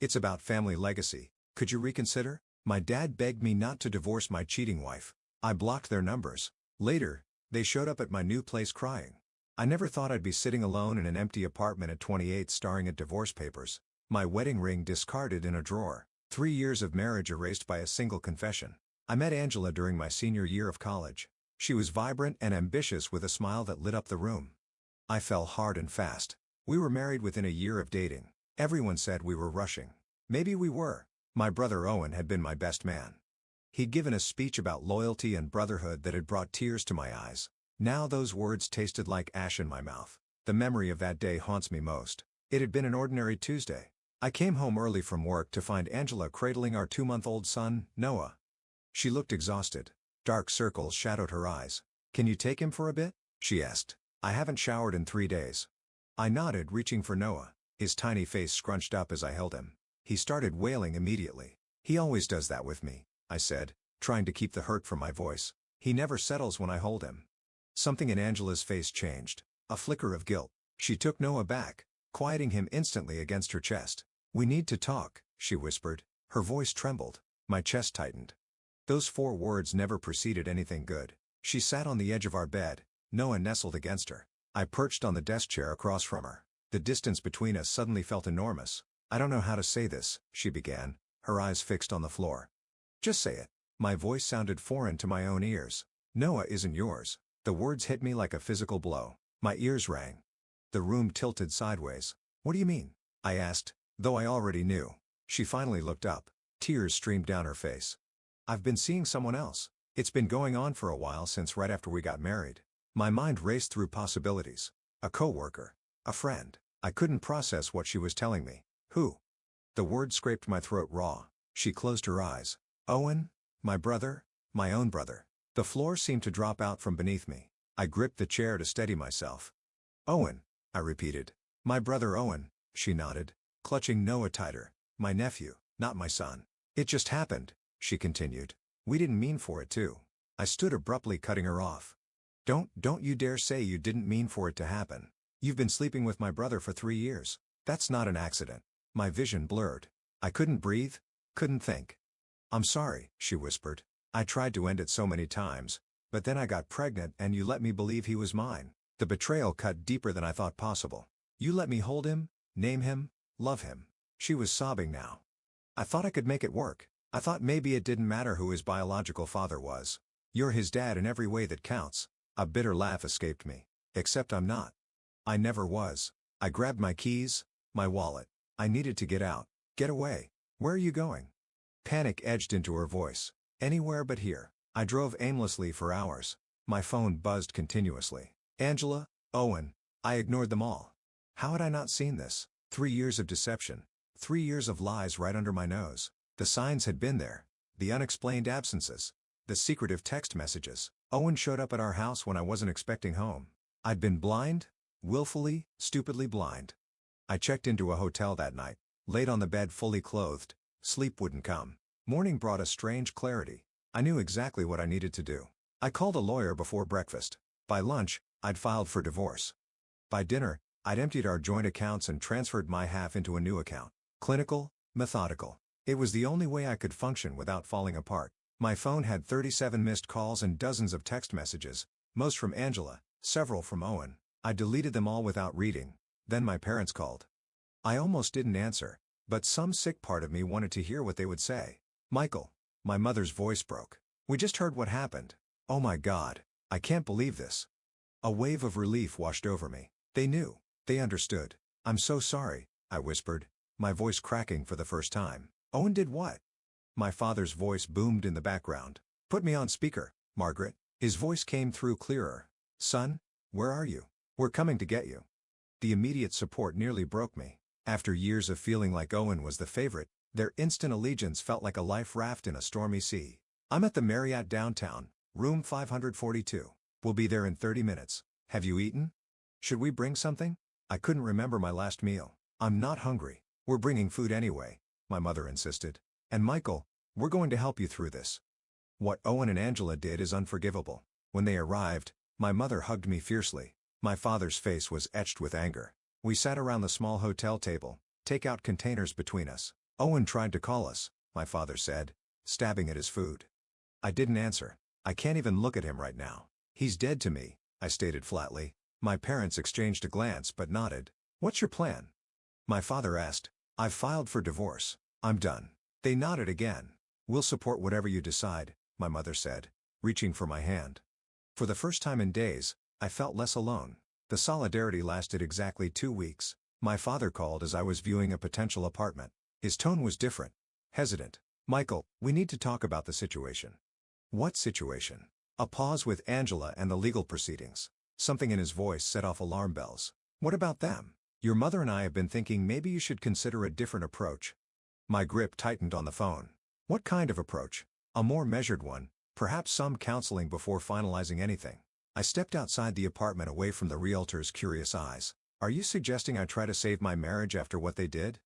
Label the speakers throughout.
Speaker 1: It's about family legacy. Could you reconsider? My dad begged me not to divorce my cheating wife. I blocked their numbers. Later, they showed up at my new place crying. I never thought I'd be sitting alone in an empty apartment at 28 staring at divorce papers. My wedding ring discarded in a drawer. 3 years of marriage erased by a single confession. I met Angela during my senior year of college. She was vibrant and ambitious with a smile that lit up the room. I fell hard and fast. We were married within a year of dating. Everyone said we were rushing. Maybe we were. My brother Owen had been my best man. He'd given a speech about loyalty and brotherhood that had brought tears to my eyes. Now those words tasted like ash in my mouth. The memory of that day haunts me most. It had been an ordinary Tuesday. I came home early from work to find Angela cradling our 2-month-old son, Noah. She looked exhausted. Dark circles shadowed her eyes. "Can you take him for a bit?" she asked. "I haven't showered in 3 days." I nodded, reaching for Noah. His tiny face scrunched up as I held him. He started wailing immediately. "He always does that with me," I said, trying to keep the hurt from my voice. "He never settles when I hold him." Something in Angela's face changed. A flicker of guilt. She took Noah back, quieting him instantly against her chest. "We need to talk," she whispered. Her voice trembled. My chest tightened. Those 4 words never preceded anything good. She sat on the edge of our bed, Noah nestled against her. I perched on the desk chair across from her. The distance between us suddenly felt enormous. "I don't know how to say this," she began, her eyes fixed on the floor. "Just say it." My voice sounded foreign to my own ears. "Noah isn't yours." The words hit me like a physical blow. My ears rang. The room tilted sideways. "What do you mean?" I asked, though I already knew. She finally looked up. Tears streamed down her face. "I've been seeing someone else. It's been going on for a while since right after we got married." My mind raced through possibilities. A coworker. A friend. I couldn't process what she was telling me. "Who?" The word scraped my throat raw. She closed her eyes. "Owen? My brother? My own brother." The floor seemed to drop out from beneath me. I gripped the chair to steady myself. "Owen," I repeated. "My brother Owen," she nodded, clutching Noah tighter. "My nephew, not my son." "It just happened," she continued. "We didn't mean for it to." I stood abruptly, cutting her off. Don't you dare say you didn't mean for it to happen. You've been sleeping with my brother for 3 years. That's not an accident." My vision blurred. I couldn't breathe, couldn't think. "I'm sorry," she whispered. "I tried to end it so many times, but then I got pregnant and you let me believe he was mine." The betrayal cut deeper than I thought possible. "You let me hold him, name him, love him." She was sobbing now. "I thought I could make it work. I thought maybe it didn't matter who his biological father was. You're his dad in every way that counts." A bitter laugh escaped me. "Except I'm not." "I never was." I grabbed my keys, my wallet. I needed to get out. "Get away. Where are you going?" Panic edged into her voice. "Anywhere but here." I drove aimlessly for hours. My phone buzzed continuously. Angela, Owen. I ignored them all. How had I not seen this? 3 years of deception. 3 years of lies right under my nose. The signs had been there. The unexplained absences. The secretive text messages. Owen showed up at our house when I wasn't expecting home. I'd been blind, willfully, stupidly blind. I checked into a hotel that night, laid on the bed fully clothed. Sleep wouldn't come. Morning brought a strange clarity. I knew exactly what I needed to do. I called a lawyer before breakfast. By lunch, I'd filed for divorce. By dinner, I'd emptied our joint accounts and transferred my half into a new account. Clinical, methodical. It was the only way I could function without falling apart. My phone had 37 missed calls and dozens of text messages, most from Angela, several from Owen. I deleted them all without reading. Then my parents called. I almost didn't answer, but some sick part of me wanted to hear what they would say. "Michael." My mother's voice broke. "We just heard what happened." "Oh my God, I can't believe this." A wave of relief washed over me. They knew. They understood. "I'm so sorry," I whispered, my voice cracking for the first time. "Owen did what?" My father's voice boomed in the background. "Put me on speaker, Margaret." His voice came through clearer. "Son, where are you? We're coming to get you." The immediate support nearly broke me. After years of feeling like Owen was the favorite, their instant allegiance felt like a life raft in a stormy sea. "I'm at the Marriott downtown, room 542. We'll be there in 30 minutes. Have you eaten? Should we bring something?" I couldn't remember my last meal. "I'm not hungry." "We're bringing food anyway," my mother insisted. "And Michael, we're going to help you through this." What Owen and Angela did is unforgivable. When they arrived, my mother hugged me fiercely. My father's face was etched with anger. We sat around the small hotel table, takeout containers between us. Owen tried to call us, my father said, stabbing at his food. I didn't answer. I can't even look at him right now. He's dead to me, I stated flatly. My parents exchanged a glance but nodded. What's your plan? My father asked. I've filed for divorce. I'm done. They nodded again. We'll support whatever you decide, my mother said, reaching for my hand. For the first time in days, I felt less alone. The solidarity lasted exactly 2 weeks. My father called as I was viewing a potential apartment. His tone was different. Hesitant. Michael, we need to talk about the situation. What situation? A pause with Angela and the legal proceedings. Something in his voice set off alarm bells. What about them? Your mother and I have been thinking maybe you should consider a different approach. My grip tightened on the phone. What kind of approach? A more measured one, perhaps some counseling before finalizing anything. I stepped outside the apartment away from the realtor's curious eyes. Are you suggesting I try to save my marriage after what they did?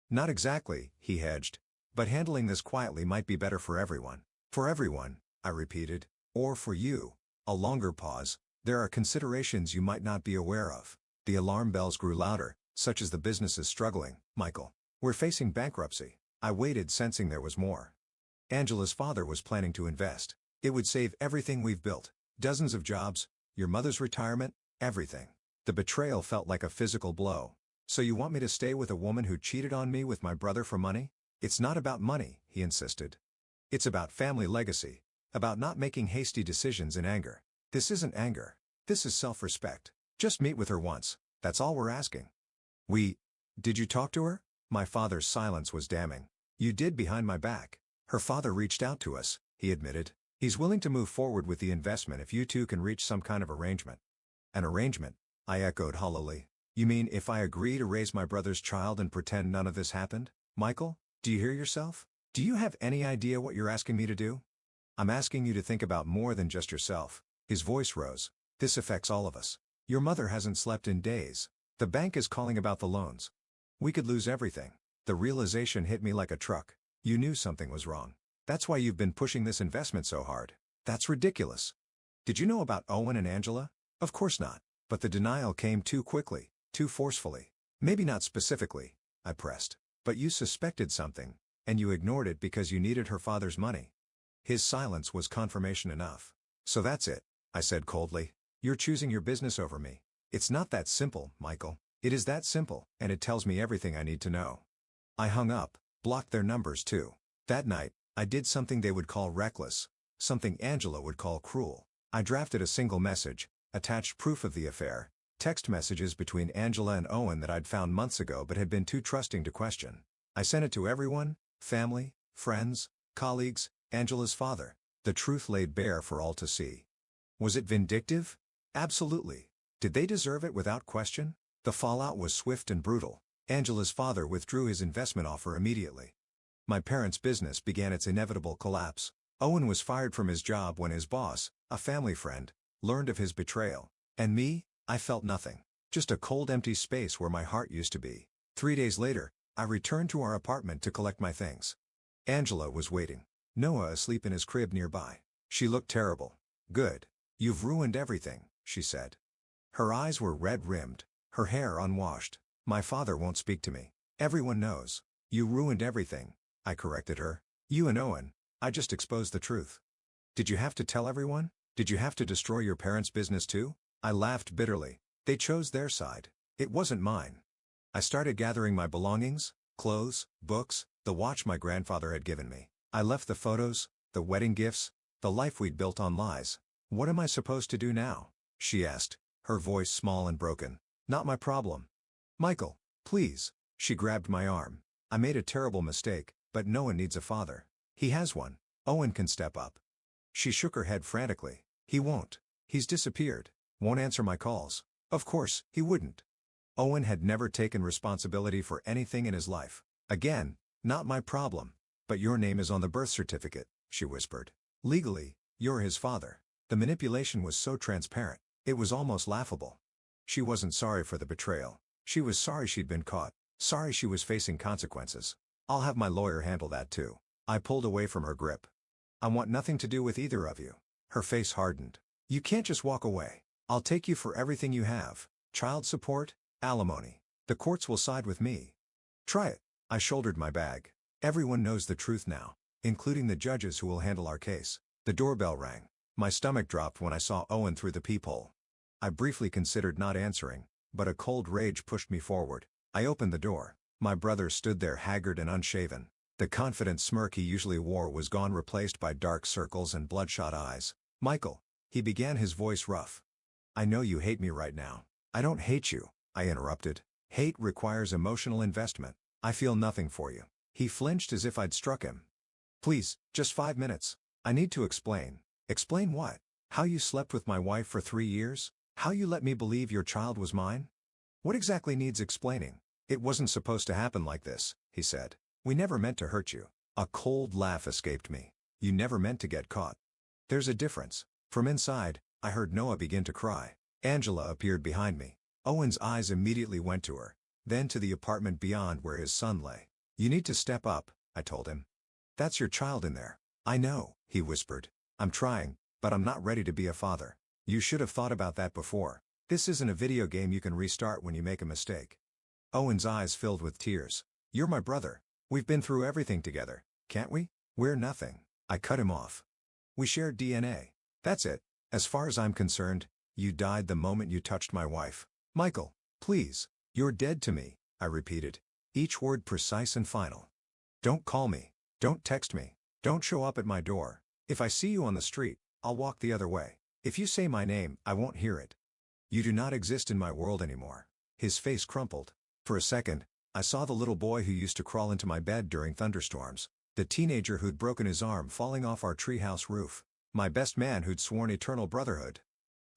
Speaker 1: Not exactly, he hedged. But handling this quietly might be better for everyone. For everyone, I repeated. Or for you. A longer pause. There are considerations you might not be aware of. The alarm bells grew louder, such as the business is struggling. Michael. We're facing bankruptcy. I waited, sensing there was more. Angela's father was planning to invest. It would save everything we've built. Dozens of jobs, your mother's retirement, everything. The betrayal felt like a physical blow. So you want me to stay with a woman who cheated on me with my brother for money? It's not about money, he insisted. It's about family legacy. About not making hasty decisions in anger. This isn't anger. This is self-respect. Just meet with her once. That's all we're asking. Did you talk to her? My father's silence was damning. You did behind my back. Her father reached out to us, he admitted. He's willing to move forward with the investment if you two can reach some kind of arrangement. An arrangement? I echoed hollowly. You mean if I agree to raise my brother's child and pretend none of this happened? Michael, do you hear yourself? Do you have any idea what you're asking me to do? I'm asking you to think about more than just yourself. His voice rose. This affects all of us. Your mother hasn't slept in days. The bank is calling about the loans. We could lose everything. The realization hit me like a truck. You knew something was wrong. That's why you've been pushing this investment so hard. That's ridiculous. Did you know about Owen and Angela? Of course not. But the denial came too quickly, too forcefully. Maybe not specifically, I pressed. But you suspected something, and you ignored it because you needed her father's money. His silence was confirmation enough. So that's it, I said coldly. You're choosing your business over me. It's not that simple, Michael. It is that simple, and it tells me everything I need to know. I hung up, blocked their numbers too. That night, I did something they would call reckless, something Angela would call cruel. I drafted a single message, attached proof of the affair, text messages between Angela and Owen that I'd found months ago but had been too trusting to question. I sent it to everyone, family, friends, colleagues, Angela's father. The truth laid bare for all to see. Was it vindictive? Absolutely. Did they deserve it without question? The fallout was swift and brutal. Angela's father withdrew his investment offer immediately. My parents' business began its inevitable collapse. Owen was fired from his job when his boss, a family friend, learned of his betrayal. And me, I felt nothing. Just a cold, empty space where my heart used to be. 3 days later, I returned to our apartment to collect my things. Angela was waiting. Noah asleep in his crib nearby. She looked terrible. Good. You've ruined everything, she said. Her eyes were red-rimmed, her hair unwashed. My father won't speak to me. Everyone knows. You ruined everything, I corrected her. You and Owen. I just exposed the truth. Did you have to tell everyone? Did you have to destroy your parents' business too? I laughed bitterly. They chose their side. It wasn't mine. I started gathering my belongings, clothes, books, the watch my grandfather had given me. I left the photos, the wedding gifts, the life we'd built on lies. What am I supposed to do now? She asked, her voice small and broken. Not my problem. Michael, please. She grabbed my arm. I made a terrible mistake, but no one needs a father. He has one. Owen can step up. She shook her head frantically. He won't. He's disappeared. Won't answer my calls. Of course, he wouldn't. Owen had never taken responsibility for anything in his life. Again, not my problem. But your name is on the birth certificate, she whispered. Legally, you're his father. The manipulation was so transparent, it was almost laughable. She wasn't sorry for the betrayal. She was sorry she'd been caught. Sorry she was facing consequences. I'll have my lawyer handle that too. I pulled away from her grip. I want nothing to do with either of you. Her face hardened. You can't just walk away. I'll take you for everything you have. Child support, alimony. The courts will side with me. Try it. I shouldered my bag. Everyone knows the truth now, including the judges who will handle our case. The doorbell rang. My stomach dropped when I saw Owen through the peephole. I briefly considered not answering, but a cold rage pushed me forward. I opened the door. My brother stood there haggard and unshaven. The confident smirk he usually wore was gone, replaced by dark circles and bloodshot eyes. "Michael," he began, his voice rough. "I know you hate me right now." "I don't hate you," I interrupted. "Hate requires emotional investment. I feel nothing for you." He flinched as if I'd struck him. "Please, just 5 minutes. I need to explain." "Explain what?" "How you slept with my wife for 3 years? How you let me believe your child was mine?" "What exactly needs explaining?" "It wasn't supposed to happen like this," he said. "We never meant to hurt you." A cold laugh escaped me. "You never meant to get caught." "There's a difference." From inside, I heard Noah begin to cry. Angela appeared behind me. Owen's eyes immediately went to her, then to the apartment beyond where his son lay. "You need to step up," I told him. "That's your child in there." "I know," he whispered. "I'm trying, but I'm not ready to be a father." "You should have thought about that before. This isn't a video game you can restart when you make a mistake." Owen's eyes filled with tears. "You're my brother. We've been through everything together, can't we?" "We're nothing." I cut him off. "We share DNA. That's it. As far as I'm concerned, you died the moment you touched my wife." "Michael, please. You're dead to me," I repeated, each word precise and final. "Don't call me. Don't text me. Don't show up at my door. If I see you on the street, I'll walk the other way. If you say my name, I won't hear it. You do not exist in my world anymore." His face crumpled. For a second, I saw the little boy who used to crawl into my bed during thunderstorms, the teenager who'd broken his arm falling off our treehouse roof, my best man who'd sworn eternal brotherhood.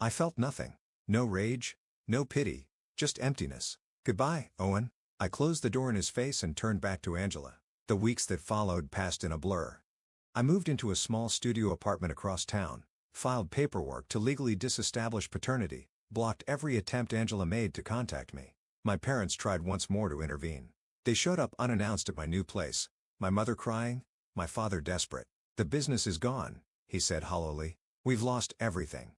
Speaker 1: I felt nothing. No rage, no pity, just emptiness. "Goodbye, Owen." I closed the door in his face and turned back to Angela. The weeks that followed passed in a blur. I moved into a small studio apartment across town, filed paperwork to legally disestablish paternity, blocked every attempt Angela made to contact me. My parents tried once more to intervene. They showed up unannounced at my new place, my mother crying, my father desperate. "The business is gone," he said hollowly. "We've lost everything."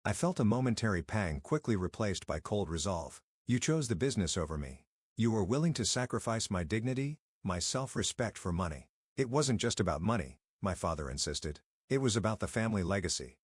Speaker 1: I felt a momentary pang, quickly replaced by cold resolve. "You chose the business over me. You were willing to sacrifice my dignity, my self-respect for money." "It wasn't just about money," my father insisted. "It was about the family legacy.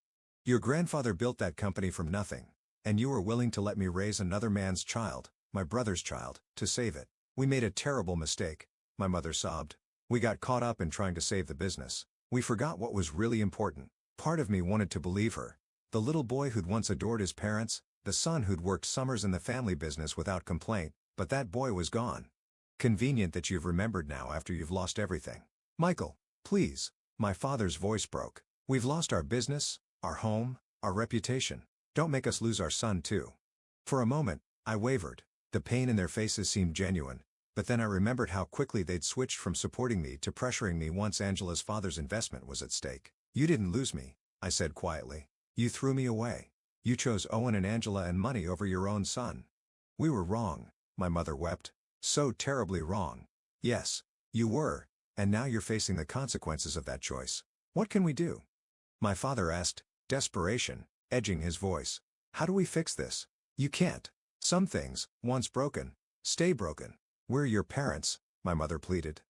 Speaker 1: Your grandfather built that company from nothing, and you were willing to let me raise another man's child, my brother's child, to save it." "We made a terrible mistake," my mother sobbed. "We got caught up in trying to save the business. We forgot what was really important." Part of me wanted to believe her. The little boy who'd once adored his parents, the son who'd worked summers in the family business without complaint, but that boy was gone. "Convenient that you've remembered now after you've lost everything." "Michael, please." My father's voice broke. "We've lost our business, our home, our reputation. Don't make us lose our son too." For a moment, I wavered. The pain in their faces seemed genuine, but then I remembered how quickly they'd switched from supporting me to pressuring me once Angela's father's investment was at stake. "You didn't lose me," I said quietly. "You threw me away. You chose Owen and Angela and money over your own son." "We were wrong," my mother wept. "So terribly wrong." "Yes, you were, and now you're facing the consequences of that choice. What can we do?" My father asked, desperation edging his voice. "How do we fix this?" "You can't. Some things, once broken, stay broken." "We're your parents," my mother pleaded.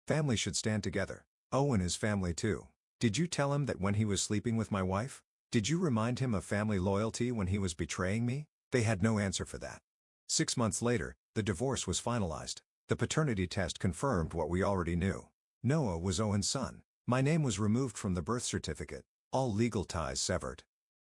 Speaker 1: "Family should stand together." "Owen is family too." "Did you tell him that when he was sleeping with my wife? Did you remind him of family loyalty when he was betraying me?" They had no answer for that. 6 months later, the divorce was finalized. The paternity test confirmed what we already knew. Noah was Owen's son. My name was removed from the birth certificate, all legal ties severed.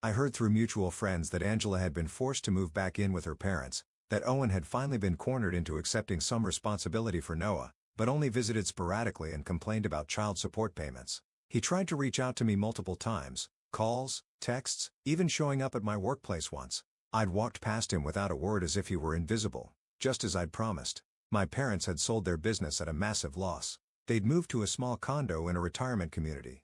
Speaker 1: I heard through mutual friends that Angela had been forced to move back in with her parents, that Owen had finally been cornered into accepting some responsibility for Noah, but only visited sporadically and complained about child support payments. He tried to reach out to me multiple times, calls, texts, even showing up at my workplace once. I'd walked past him without a word as if he were invisible, just as I'd promised. My parents had sold their business at a massive loss. They'd moved to a small condo in a retirement community.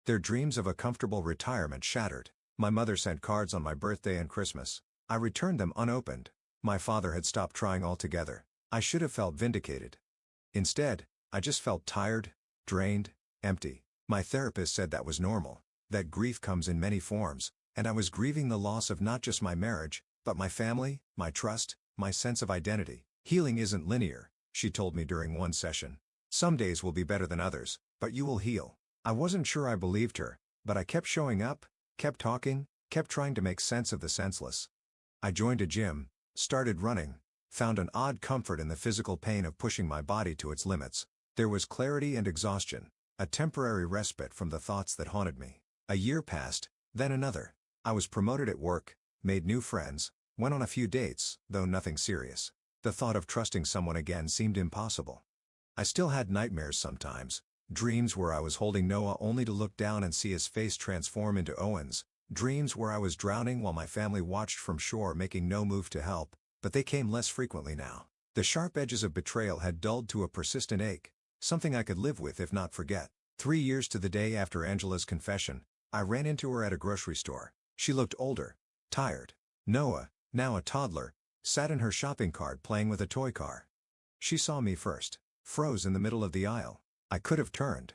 Speaker 1: Their dreams of a comfortable retirement shattered. My mother sent cards on my birthday and Christmas. I returned them unopened. My father had stopped trying altogether. I should have felt vindicated. Instead, I just felt tired, drained, empty. My therapist said that was normal, that grief comes in many forms, and I was grieving the loss of not just my marriage, but my family, my trust, my sense of identity. "Healing isn't linear," she told me during one session. Some days will be better than others, but you will heal. I wasn't sure I believed her, but I kept showing up, kept talking, kept trying to make sense of the senseless. I joined a gym, started running, found an odd comfort in the physical pain of pushing my body to its limits. There was clarity and exhaustion, a temporary respite from the thoughts that haunted me. A year passed, then another. I was promoted at work, made new friends, went on a few dates, though nothing serious. The thought of trusting someone again seemed impossible. I still had nightmares sometimes, dreams where I was holding Noah only to look down and see his face transform into Owen's, dreams where I was drowning while my family watched from shore making no move to help, but they came less frequently now. The sharp edges of betrayal had dulled to a persistent ache, something I could live with if not forget. 3 years to the day after Angela's confession, I ran into her at a grocery store. She looked older, tired. Noah, now a toddler, sat in her shopping cart playing with a toy car. She saw me first, froze in the middle of the aisle. I could have turned,